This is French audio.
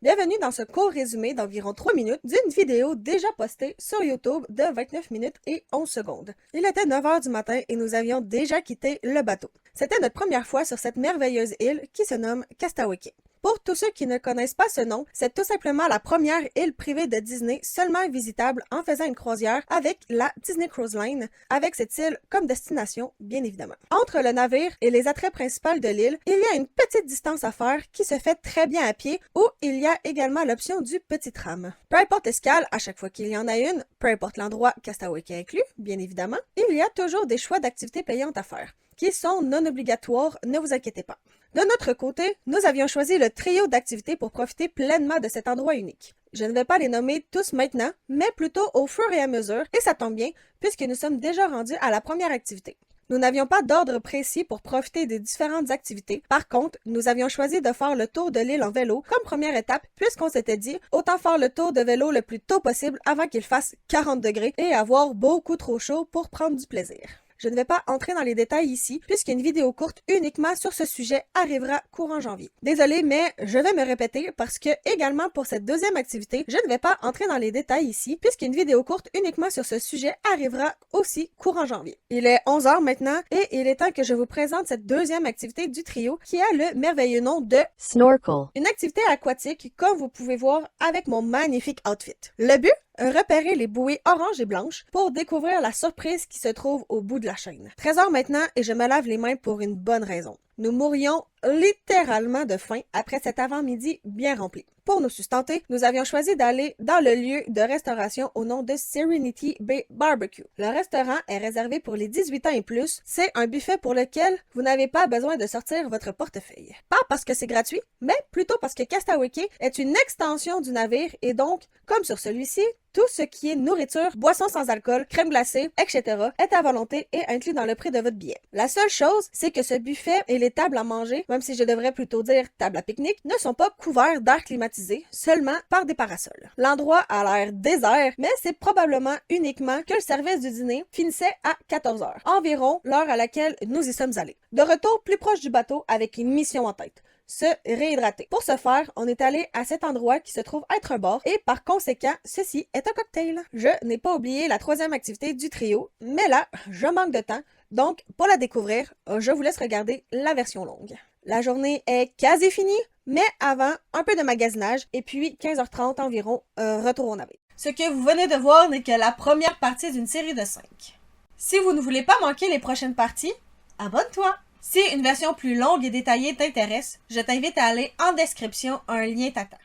Bienvenue dans ce court résumé d'environ 3 minutes d'une vidéo déjà postée sur YouTube de 29 minutes et 11 secondes. Il était 9 heures du matin et nous avions déjà quitté le bateau. C'était notre première fois sur cette merveilleuse île qui se nomme Castaway Cay. Pour tous ceux qui ne connaissent pas ce nom, c'est tout simplement la première île privée de Disney seulement visitable en faisant une croisière avec la Disney Cruise Line, avec cette île comme destination, bien évidemment. Entre le navire et les attraits principaux de l'île, il y a une petite distance à faire qui se fait très bien à pied, où il y a également l'option du petit tram. Peu importe escale, à chaque fois qu'il y en a une, peu importe l'endroit, Castaway Cay inclus, bien évidemment, il y a toujours des choix d'activités payantes à faire, qui sont non obligatoires, ne vous inquiétez pas. De notre côté, nous avions choisi le trio d'activités pour profiter pleinement de cet endroit unique. Je ne vais pas les nommer tous maintenant, mais plutôt au fur et à mesure, et ça tombe bien, puisque nous sommes déjà rendus à la première activité. Nous n'avions pas d'ordre précis pour profiter des différentes activités. Par contre, nous avions choisi de faire le tour de l'île en vélo comme première étape, puisqu'on s'était dit, autant faire le tour de vélo le plus tôt possible avant qu'il fasse 40 degrés et avoir beaucoup trop chaud pour prendre du plaisir. Je ne vais pas entrer dans les détails ici, puisqu'une vidéo courte uniquement sur ce sujet arrivera courant janvier. Désolée, mais je vais me répéter parce que également pour cette deuxième activité, je ne vais pas entrer dans les détails ici, puisqu'une vidéo courte uniquement sur ce sujet arrivera aussi courant janvier. Il est 11 heures maintenant et il est temps que je vous présente cette deuxième activité du trio qui a le merveilleux nom de Snorkel. Une activité aquatique comme vous pouvez voir avec mon magnifique outfit. Le but? Repérer les bouées oranges et blanches pour découvrir la surprise qui se trouve au bout de la chaîne. 13 heures maintenant et je me lave les mains pour une bonne raison. Nous mourrions littéralement de faim après cet avant-midi bien rempli. Pour nous sustenter, nous avions choisi d'aller dans le lieu de restauration au nom de Serenity Bay Barbecue. Le restaurant est réservé pour les 18 ans et plus. C'est un buffet pour lequel vous n'avez pas besoin de sortir votre portefeuille. Pas parce que c'est gratuit, mais plutôt parce que Castaway Cay est une extension du navire et donc, comme sur celui-ci, tout ce qui est nourriture, boissons sans alcool, crème glacée, etc. est à volonté et inclus dans le prix de votre billet. La seule chose, c'est que ce buffet et les tables à manger, même si je devrais plutôt dire table à pique-nique, ne sont pas couverts d'air climatisé, seulement par des parasols. L'endroit a l'air désert, mais c'est probablement uniquement que le service du dîner finissait à 14 heures, environ l'heure à laquelle nous y sommes allés. De retour plus proche du bateau avec une mission en tête. Se réhydrater. Pour ce faire, on est allé à cet endroit qui se trouve être un bar et par conséquent, ceci est un cocktail. Je n'ai pas oublié la troisième activité du trio, mais là, je manque de temps, donc pour la découvrir, je vous laisse regarder la version longue. La journée est quasi finie, mais avant, un peu de magasinage et puis 15h30 environ, retour au navire. Ce que vous venez de voir n'est que la première partie d'une série de 5. Si vous ne voulez pas manquer les prochaines parties, abonne-toi! Si une version plus longue et détaillée t'intéresse, je t'invite à aller en description, un lien t'attend.